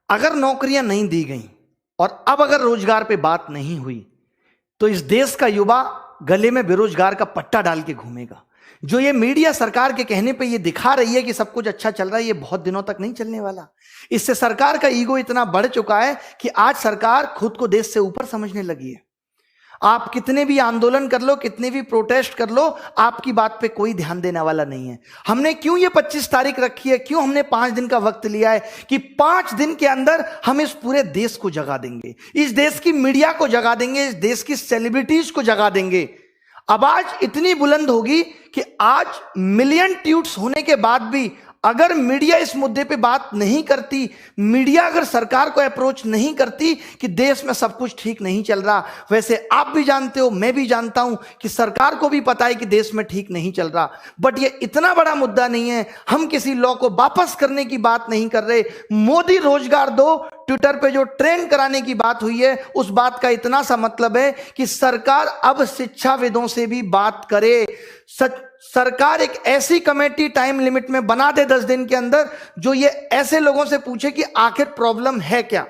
अगर नौकरियां नहीं दी गई और अब अगर रोजगार पे बात नहीं हुई तो इस देश का युवा गले में बेरोजगार का पट्टा डाल के घूमेगा। जो ये मीडिया सरकार के कहने पे ये दिखा रही है कि सब कुछ अच्छा चल रहा है, ये बहुत दिनों तक नहीं चलने वाला। इससे सरकार का ईगो इतना बढ़ चुका है कि आज सरकार खुद को देश से ऊपर समझने लगी है। आप कितने भी आंदोलन कर लो, कितने भी प्रोटेस्ट कर लो, आपकी बात पे कोई ध्यान देने वाला नहीं है। हमने क्यों ये 25 तारीख रखी है, क्यों हमने 5 दिन का वक्त लिया है कि 5 दिन के अंदर हम इस पूरे देश को जगा देंगे, इस देश की मीडिया को जगा देंगे, इस देश की सेलिब्रिटीज को जगा देंगे। आवाज इतनी बुलंद होगी कि आज मिलियन ट्वीट्स होने के बाद भी अगर मीडिया इस मुद्दे पे बात नहीं करती, मीडिया अगर सरकार को अप्रोच नहीं करती कि देश में सब कुछ ठीक नहीं चल रहा, वैसे आप भी जानते हो, मैं भी जानता हूं कि सरकार को भी पता है कि देश में ठीक नहीं चल रहा, बट ये इतना बड़ा मुद्दा नहीं है। हम किसी लॉ को वापस करने की बात नहीं कर रहे। मोदी रोजगार दो ट्विटर पे जो ट्रेंड कराने की बात हुई है, उस बात का इतना सा मतलब है कि सरकार अब शिक्षाविदों से भी बात करे। सरकार एक ऐसी कमेटी टाइम लिमिट में बना दे 10 दिन के अंदर, जो ये ऐसे लोगों से पूछे कि आखिर प्रॉब्लम है क्या।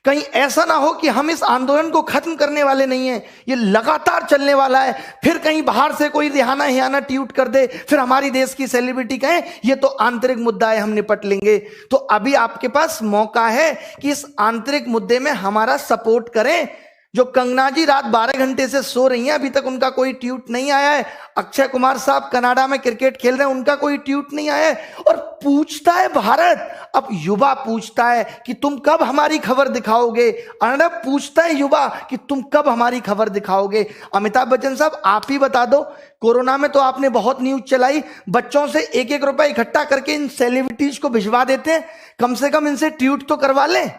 कहीं ऐसा ना हो कि हम इस आंदोलन को खत्म करने वाले नहीं हैं, ये लगातार चलने वाला है, फिर कहीं बाहर से कोई रिहाना हियाना ट्वीट कर दे, फिर हमारी देश की सेलिब्रिटी कहे ये तो आंतरिक मुद्दा है, हम निपट लेंगे। तो अभी आपके पास मौका है कि इस आंतरिक मुद्दे में हमारा सपोर्ट करें। जो कंगना जी रात 12 घंटे से सो रही हैं, अभी तक उनका कोई ट्वीट नहीं आया है। अक्षय कुमार साहब कनाडा में क्रिकेट खेल रहे हैं, उनका कोई ट्वीट नहीं आया है। और पूछता है भारत, अब युवा पूछता है कि तुम कब हमारी खबर दिखाओगे। अर्णब पूछता है युवा कि तुम कब हमारी खबर दिखाओगे। अमिताभ बच्चन साहब आप ही बता दो, कोरोना में तो आपने बहुत न्यूज चलाई, बच्चों से 1-1 रुपए इकट्ठा करके इन सेलिब्रिटीज को भिजवा देते हैं, कम से कम इनसे ट्वीट तो करवा लें।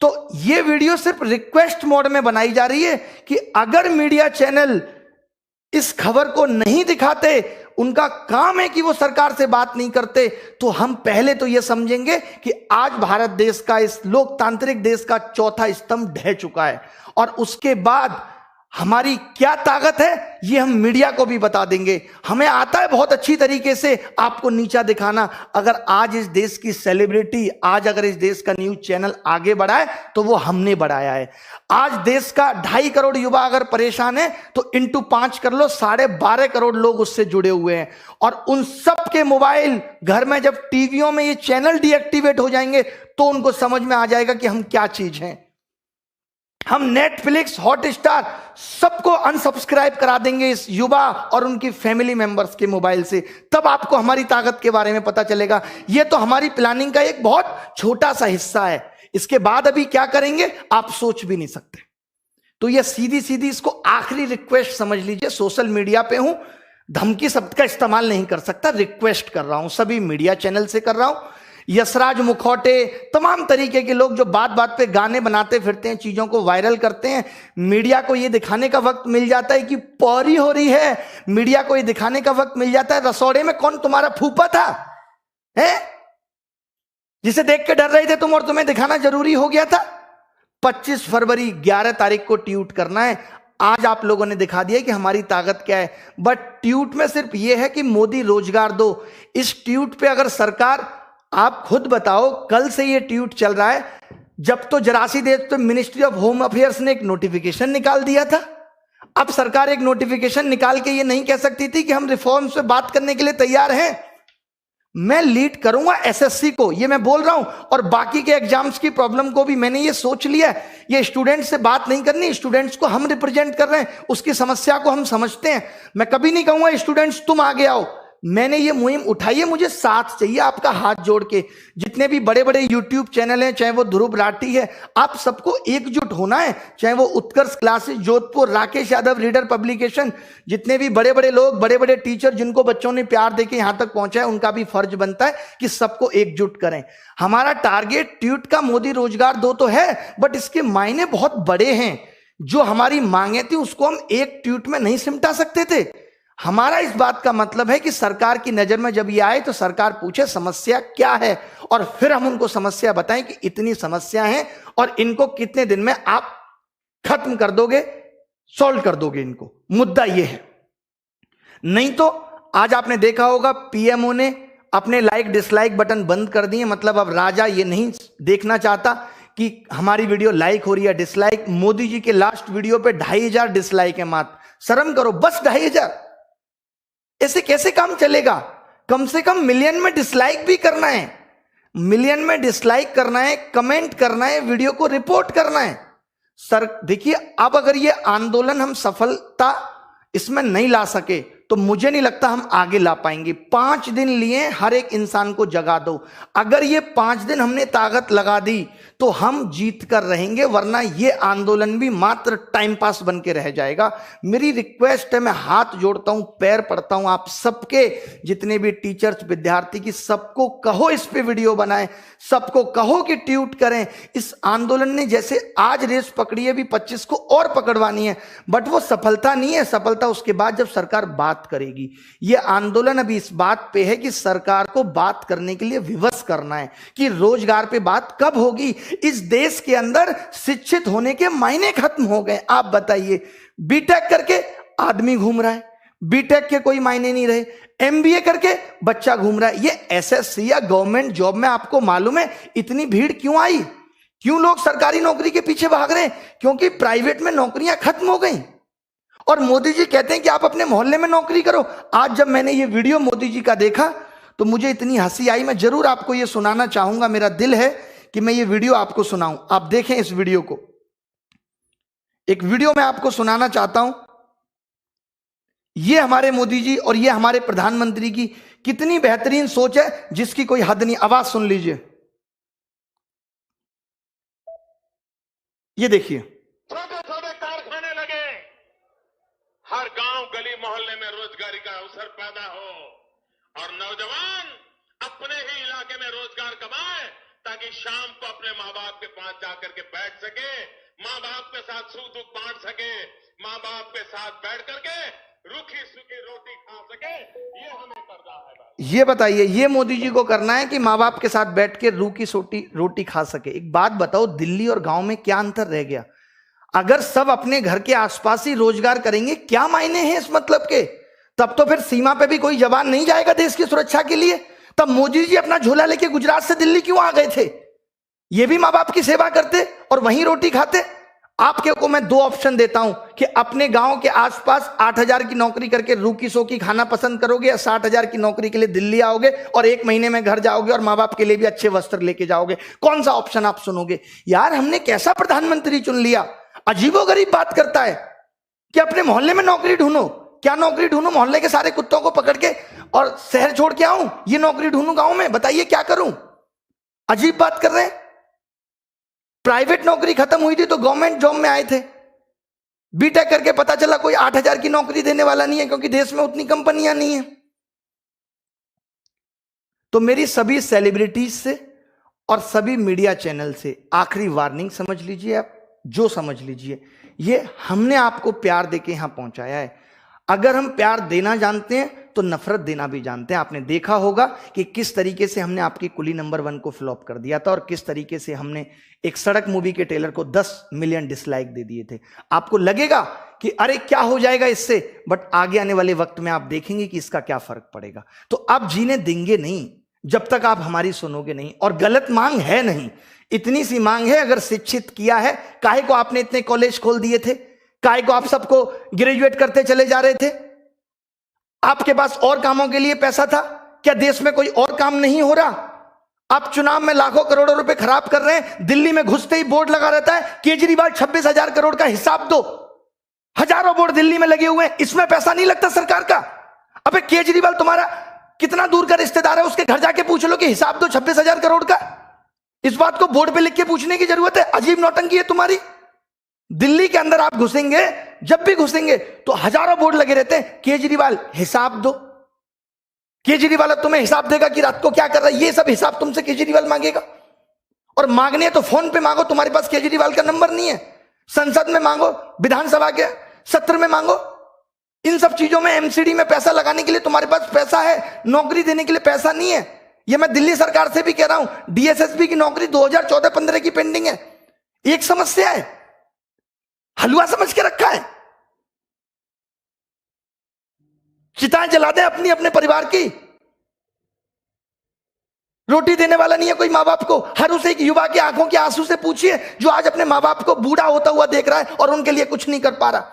तो ये वीडियो सिर्फ रिक्वेस्ट मोड में बनाई जा रही है कि अगर मीडिया चैनल इस खबर को नहीं दिखाते, उनका काम है कि वो सरकार से बात नहीं करते, तो हम पहले तो ये समझेंगे कि आज भारत देश का, इस लोकतांत्रिक देश का चौथा स्तंभ ढह चुका है। और उसके बाद हमारी क्या ताकत है ये हम मीडिया को भी बता देंगे। हमें आता है बहुत अच्छी तरीके से आपको नीचा दिखाना। अगर आज इस देश की सेलिब्रिटी, आज अगर इस देश का न्यूज चैनल आगे बढ़ा है तो वो हमने बढ़ाया है। आज देश का 2.5 करोड़ युवा अगर परेशान है तो इंटू 5 कर लो, 12.5 करोड़ लोग उससे जुड़े हुए हैं। और उन सब के मोबाइल घर में जब टीवियों में ये चैनल डीएक्टिवेट हो जाएंगे तो उनको समझ में आ जाएगा कि हम क्या चीज हैं। हम नेटफ्लिक्स, हॉटस्टार सबको अनसब्सक्राइब करा देंगे इस युवा और उनकी फैमिली मेंबर्स के मोबाइल से, तब आपको हमारी ताकत के बारे में पता चलेगा। यह तो हमारी प्लानिंग का एक बहुत छोटा सा हिस्सा है। इसके बाद अभी क्या करेंगे आप सोच भी नहीं सकते। तो यह सीधी सीधी इसको आखिरी रिक्वेस्ट समझ लीजिए। सोशल मीडिया पे हूं, धमकी शब्द का इस्तेमाल नहीं कर सकता, रिक्वेस्ट कर रहा हूं, सभी मीडिया चैनल से कर रहा हूं। यशराज मुखौटे, तमाम तरीके के लोग जो बात बात पे गाने बनाते फिरते हैं, चीजों को वायरल करते हैं, मीडिया को ये दिखाने का वक्त मिल जाता है कि पौरी हो रही है, मीडिया को ये दिखाने का वक्त मिल जाता है रसोड़े में कौन तुम्हारा फूफा था, है जिसे देख के डर रहे थे तुम, और तुम्हें दिखाना जरूरी हो गया था। 25 फरवरी 11 तारीख को ट्वीट करना है। आज आप लोगों ने दिखा दिया कि हमारी ताकत क्या है। बट ट्वीट में सिर्फ यह है कि मोदी रोजगार दो। इस ट्वीट पे अगर सरकार, आप खुद बताओ, कल से ये ट्वीट चल रहा है, जब तो जरासी देश पे मिनिस्ट्री ऑफ होम अफेयर्स ने एक नोटिफिकेशन निकाल दिया था। अब सरकार एक नोटिफिकेशन निकाल के ये नहीं कह सकती थी कि हम रिफॉर्म्स पे बात करने के लिए तैयार हैं। मैं लीड करूंगा एसएससी को, ये मैं बोल रहा हूं, और बाकी के एग्जाम्स की प्रॉब्लम को भी मैंने ये सोच लिया है। ये स्टूडेंट्स से बात नहीं करनी, स्टूडेंट्स को हम रिप्रेजेंट कर रहे हैं, उसकी समस्या को हम समझते हैं। मैं कभी नहीं कहूंगा स्टूडेंट्स तुम आगे आओ। मैंने ये मुहिम उठाई है, मुझे साथ चाहिए आपका, हाथ जोड़ के। जितने भी बड़े बड़े यूट्यूब चैनल हैं, चाहे वो ध्रुव राठी है, आप सबको एकजुट होना है। चाहे वो Utkarsh classes Jodhpur, Rakesh Yadav reader publication, जितने भी बड़े बड़े लोग, बड़े बड़े टीचर जिनको बच्चों ने प्यार देके यहां तक पहुंचा है, उनका भी फर्ज बनता है कि सबको एकजुट करें। हमारा टारगेट ट्वीट का मोदी रोजगार दो तो है, बट इसके मायने बहुत बड़े हैं। जो हमारी मांगे थी उसको हम एक ट्वीट में नहीं सिमटा सकते थे। हमारा इस बात का मतलब है कि सरकार की नजर में जब ये आए तो सरकार पूछे समस्या क्या है, और फिर हम उनको समस्या बताएं कि इतनी समस्या है और इनको कितने दिन में आप खत्म कर दोगे, सॉल्व कर दोगे इनको। मुद्दा ये है। नहीं तो आज आपने देखा होगा पीएमओ ने अपने लाइक डिसलाइक बटन बंद कर दिए। मतलब अब राजा ये नहीं देखना चाहता कि हमारी वीडियो लाइक हो रही है डिसलाइक। मोदी जी के लास्ट वीडियो पे 2500 डिसलाइक है मात्र। शर्म करो, बस 2500। ऐसे कैसे काम चलेगा? कम से कम मिलियन में डिसलाइक भी करना है, मिलियन में डिसलाइक करना है, कमेंट करना है, वीडियो को रिपोर्ट करना है। सर देखिए, अब अगर ये आंदोलन हम सफलता इसमें नहीं ला सके तो मुझे नहीं लगता हम आगे ला पाएंगे। 5 दिन लिए हर एक इंसान को जगा दो। अगर ये 5 दिन हमने ताकत लगा दी तो हम जीत कर रहेंगे, वरना ये आंदोलन भी मात्र टाइम पास बन के रह जाएगा। मेरी रिक्वेस्ट है, मैं हाथ जोड़ता हूं, पैर पड़ता हूं आप सबके, जितने भी टीचर्स विद्यार्थी की, सबको कहो इस पे वीडियो बनाएं, सबको कहो कि ट्वीट करें। इस आंदोलन ने जैसे आज रेस पकड़ी है, भी 25 को और पकड़वानी है, बट वो सफलता नहीं है। सफलता उसके बाद जब सरकार बात करेगी। यह आंदोलन अभी इस बात पे है कि सरकार को बात करने के लिए विवश करना है कि रोजगार पे बात कब होगी। इस देश के अंदर शिक्षित होने के मायने खत्म हो गए। आप बताइए, बीटेक करके आदमी घूम रहा है, बीटेक के कोई मायने नहीं रहे, एमबीए करके बच्चा घूम रहा है। ये एसएससी या गवर्नमेंट जॉब में आपको मालूम है इतनी भीड़ क्यों आई? क्यों लोग सरकारी नौकरी के पीछे भाग रहे हैं? क्योंकि प्राइवेट में नौकरियां खत्म हो गई। और मोदी जी कहते हैं कि आप अपने मोहल्ले में नौकरी करो। आज जब मैंने ये वीडियो मोदी जी का देखा तो मुझे इतनी हंसी आई। मैं जरूर आपको ये सुनाना चाहूंगा, मेरा दिल है कि मैं ये वीडियो आपको सुनाऊं। आप देखें इस वीडियो को। एक वीडियो मैं आपको सुनाना चाहता हूं। ये हमारे मोदी जी और ये हमारे प्रधानमंत्री की कितनी बेहतरीन सोच है, जिसकी कोई हद नहीं। आवाज सुन लीजिए, ये देखिए। छोटे छोटे कारखाने लगे, हर गांव गली मोहल्ले में रोजगारी का अवसर पैदा हो और नौजवान अपने ही इलाके में रोजगार कमाए, ताकि शाम को अपने माँ बाप के पास जाकर के बैठ सके, माँ बाप के साथ सुख दुख बांट सके, माँ बाप के साथ बैठ करके रूखी सूखी रोटी खा सके। ये हमें करना है भाई। ये बताइए, ये मोदी जी को करना है कि माँ बाप के साथ बैठ के रूखी सूखी रोटी खा सके। एक बात बताओ, दिल्ली और गांव में क्या अंतर रह गया? अगर सब अपने घर के आसपास ही रोजगार करेंगे, क्या मायने हैं इस मतलब के? तब तो फिर सीमा पे भी कोई जवान नहीं जाएगा देश की सुरक्षा के लिए। तब मोदी जी अपना झोला लेके गुजरात से दिल्ली क्यों आ गए थे? ये भी माँ बाप की सेवा करते और वहीं रोटी खाते। आपके को मैं 2 ऑप्शन देता हूं कि अपने गांव के आसपास 8000 की नौकरी करके रूखी सोखी खाना पसंद करोगे, या 60,000 की नौकरी के लिए दिल्ली आओगे और 1 महीने में घर जाओगे और माँ बाप के लिए भी अच्छे वस्त्र लेके जाओगे। कौन सा ऑप्शन आप सुनोगे? यार, हमने कैसा प्रधानमंत्री चुन लिया? अजीबोगरीब बात करता है कि अपने मोहल्ले में नौकरी ढूंढो। क्या नौकरी ढूंढूं? मोहल्ले के सारे कुत्तों को पकड़ के और शहर छोड़ के आऊं? ये नौकरी ढूंढूं गांव में? बताइए क्या करूं? अजीब बात कर रहे हैं। प्राइवेट नौकरी खत्म हुई थी तो गवर्नमेंट जॉब में आए थे। बीटेक करके पता चला कोई 8000 की नौकरी देने वाला नहीं है, क्योंकि देश में उतनी कंपनियां नहीं है। तो मेरी सभी सेलिब्रिटीज से और सभी मीडिया चैनल से आखिरी वार्निंग समझ लीजिए, आप जो समझ लीजिए, ये हमने आपको प्यार देके यहां पहुंचाया है। अगर हम प्यार देना जानते हैं तो नफरत देना भी जानते हैं। आपने देखा होगा कि किस तरीके से हमने आपकी कुली नंबर 1 को फ्लॉप कर दिया था और किस तरीके से हमने एक सड़क मूवी के ट्रेलर को 10 मिलियन डिसलाइक दे दिए थे। आपको लगेगा कि अरे क्या हो जाएगा इससे, बट आगे आने वाले वक्त में आप देखेंगे कि इसका क्या फर्क पड़ेगा। तो आप जीने देंगे नहीं जब तक आप हमारी सुनोगे नहीं। और गलत मांग है नहीं, इतनी सी मांग है। अगर शिक्षित किया है, काहे को आपने इतने कॉलेज खोल दिए थे? काहे को आप सबको ग्रेजुएट करते चले जा रहे थे? आपके पास और कामों के लिए पैसा था क्या? देश में कोई और काम नहीं हो रहा? आप चुनाव में लाखों करोड़ों रुपए खराब कर रहे हैं। दिल्ली में घुसते ही बोर्ड लगा रहता है, केजरीवाल 26,000 करोड़ का हिसाब दो। हजारों बोर्ड दिल्ली में लगे हुए हैं, इसमें पैसा नहीं लगता सरकार का? अबे केजरीवाल तुम्हारा कितना दूर का रिश्तेदार है, उसके घर जाके पूछ लो कि हिसाब दो 26,000 करोड़ का। इस बात को बोर्ड पे लिख के पूछने की जरूरत है? अजीब नौटंकी है तुम्हारी। दिल्ली के अंदर आप घुसेंगे, जब भी घुसेंगे तो हजारों बोर्ड लगे रहते हैं, केजरीवाल हिसाब दो। केजरीवाल तुम्हें हिसाब देगा कि रात को क्या कर रहा है, ये सब हिसाब तुमसे केजरीवाल मांगेगा। और मांगने तो फोन पे मांगो, तुम्हारे पास केजरीवाल का नंबर नहीं है। संसद में मांगो, विधानसभा के सत्र में मांगो। इन सब चीजों में एमसीडी में पैसा लगाने के लिए तुम्हारे पास पैसा है, नौकरी देने के लिए पैसा नहीं है। ये मैं दिल्ली सरकार से भी कह रहा हूं, डीएसएसबी की नौकरी 2014-15 की पेंडिंग है। एक समस्या है, हलवा समझ के रखा है। चिताएं जला दें अपनी अपने परिवार की। रोटी देने वाला नहीं है कोई माँ बाप को। हर उस एक युवा के आंखों के आंसू से पूछिए जो आज अपने माँ बाप को बूढ़ा होता हुआ देख रहा है और उनके लिए कुछ नहीं कर पा रहा।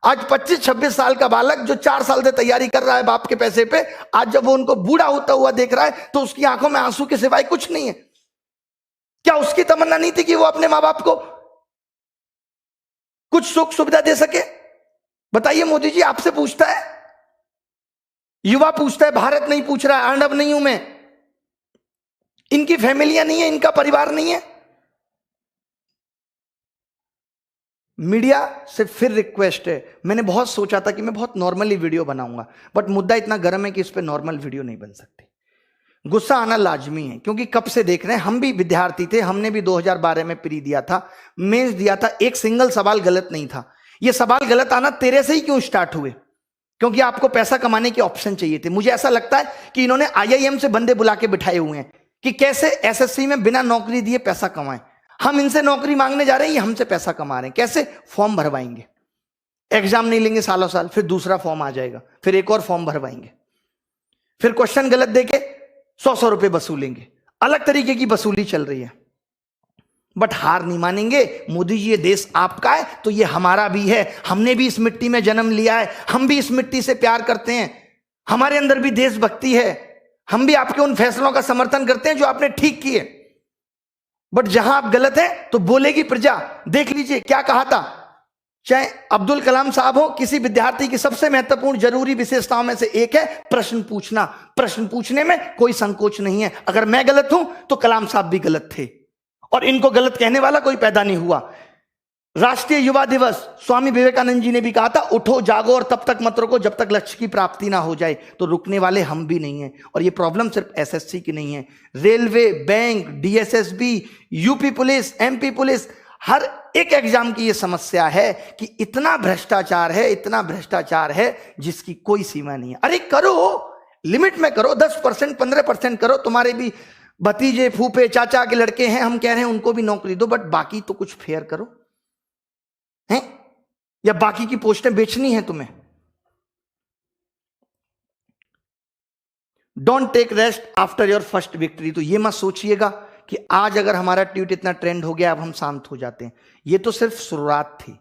आज 25-26 साल का बालक जो 4 साल से तैयारी कर रहा है बाप के पैसे पे, आज जब वो उनको बूढ़ा होता हुआ देख रहा है तो उसकी आंखों में आंसू के सिवाय कुछ नहीं है। क्या उसकी तमन्ना नहीं थी कि वो अपने माँ बाप को कुछ सुख सुविधा दे सके? बताइए मोदी जी, आपसे पूछता है, युवा पूछता है, भारत नहीं पूछ रहा है। अर्नब नहीं हूं मैं, इनकी फैमिलियां नहीं है, इनका परिवार नहीं है। मीडिया से फिर रिक्वेस्ट है, मैंने बहुत सोचा था कि मैं बहुत नॉर्मली वीडियो बनाऊंगा, बट मुद्दा इतना गर्म है कि इस पे नॉर्मल वीडियो नहीं बन सकती। गुस्सा आना लाजमी है, क्योंकि कब से देख रहे हैं, हम भी विद्यार्थी थे, हमने भी 2012 में प्री दिया था, मेंस दिया था, एक सिंगल सवाल गलत नहीं था। ये सवाल गलत आना तेरे से ही क्यों स्टार्ट हुए? क्योंकि आपको पैसा कमाने के ऑप्शन चाहिए थे। मुझे ऐसा लगता है कि इन्होंने IIM से बंदे बुला के बिठाए हुए हैं कि कैसे SSC में बिना नौकरी दिए पैसा कमाएं। हम इनसे नौकरी मांगने जा रहे हैं, ये हमसे पैसा कमा रहे हैं। कैसे? फॉर्म भरवाएंगे, एग्जाम नहीं लेंगे सालों साल, फिर दूसरा फॉर्म आ जाएगा, फिर एक और फॉर्म भरवाएंगे, फिर क्वेश्चन गलत देके 100 रुपए वसूलेंगे। अलग तरीके की वसूली चल रही है, बट हार नहीं मानेंगे। मोदी जी, ये देश आपका है तो ये हमारा भी है, हमने भी इस मिट्टी में जन्म लिया है, हम भी इस मिट्टी से प्यार करते हैं, हमारे अंदर भी देशभक्ति है, हम भी आपके उन फैसलों का समर्थन करते हैं जो आपने ठीक किए। बट जहां आप गलत हैं तो बोलेगी प्रजा। देख लीजिए क्या कहा था, चाहे अब्दुल कलाम साहब हो, किसी विद्यार्थी की सबसे महत्वपूर्ण जरूरी विशेषताओं में से एक है प्रश्न पूछना। प्रश्न पूछने में कोई संकोच नहीं है। अगर मैं गलत हूं तो कलाम साहब भी गलत थे, और इनको गलत कहने वाला कोई पैदा नहीं हुआ। राष्ट्रीय युवा दिवस, स्वामी विवेकानंद जी ने भी कहा था, उठो जागो और तब तक मत रुको जब तक लक्ष्य की प्राप्ति ना हो जाए। तो रुकने वाले हम भी नहीं हैं। और ये प्रॉब्लम सिर्फ SSC की नहीं है, railway, bank, DSSB, UP police, MP police, हर एक एग्जाम की ये समस्या है कि इतना भ्रष्टाचार है, इतना भ्रष्टाचार है जिसकी कोई सीमा नहीं है। अरे करो, लिमिट में करो, 10%, 15% करो। तुम्हारे भी भतीजे, फूफे, चाचा के लड़के हैं, हम कह रहे हैं उनको भी नौकरी दो, बट बाकी तो कुछ फेयर करो हैं? या बाकी की पोस्टें बेचनी है तुम्हें? Don't take rest after your first victory. तो ये मत सोचिएगा कि आज अगर हमारा ट्वीट इतना ट्रेंड हो गया अब हम शांत हो जाते हैं। ये तो सिर्फ शुरुआत थी,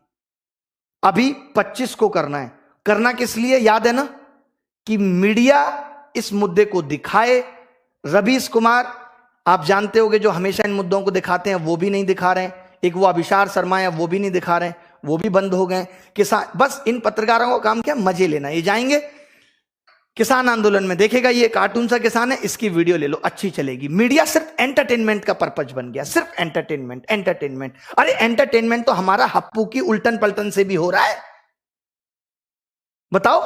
अभी 25 को करना है। करना किस लिए? याद है ना कि मीडिया इस मुद्दे को दिखाए। रवीश कुमार, आप जानते होंगे, जो हमेशा इन मुद्दों को दिखाते हैं, वो भी नहीं दिखा रहे हैं। एक वो अभिसार शर्मा है, वो भी नहीं दिखा रहे हैं, वो भी बंद हो गए। किसान, बस इन पत्रकारों का काम क्या? मजे लेना। ये जाएंगे किसान आंदोलन में, देखेगा ये कार्टून सा किसान है, इसकी वीडियो ले लो, अच्छी चलेगी। मीडिया सिर्फ एंटरटेनमेंट का पर्पज बन गया, सिर्फ एंटरटेनमेंट, एंटरटेनमेंट। अरे एंटरटेनमेंट तो हमारा हप्पू की उल्टन पलटन से भी हो रहा है। बताओ,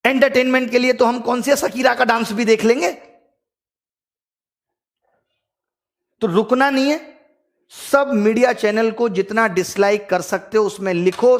एंटरटेनमेंट के लिए तो हम कौन सी शकीरा का डांस भी देख लेंगे। तो रुकना नहीं है। सब मीडिया चैनल को जितना डिसलाइक कर सकते हो उसमें लिखो।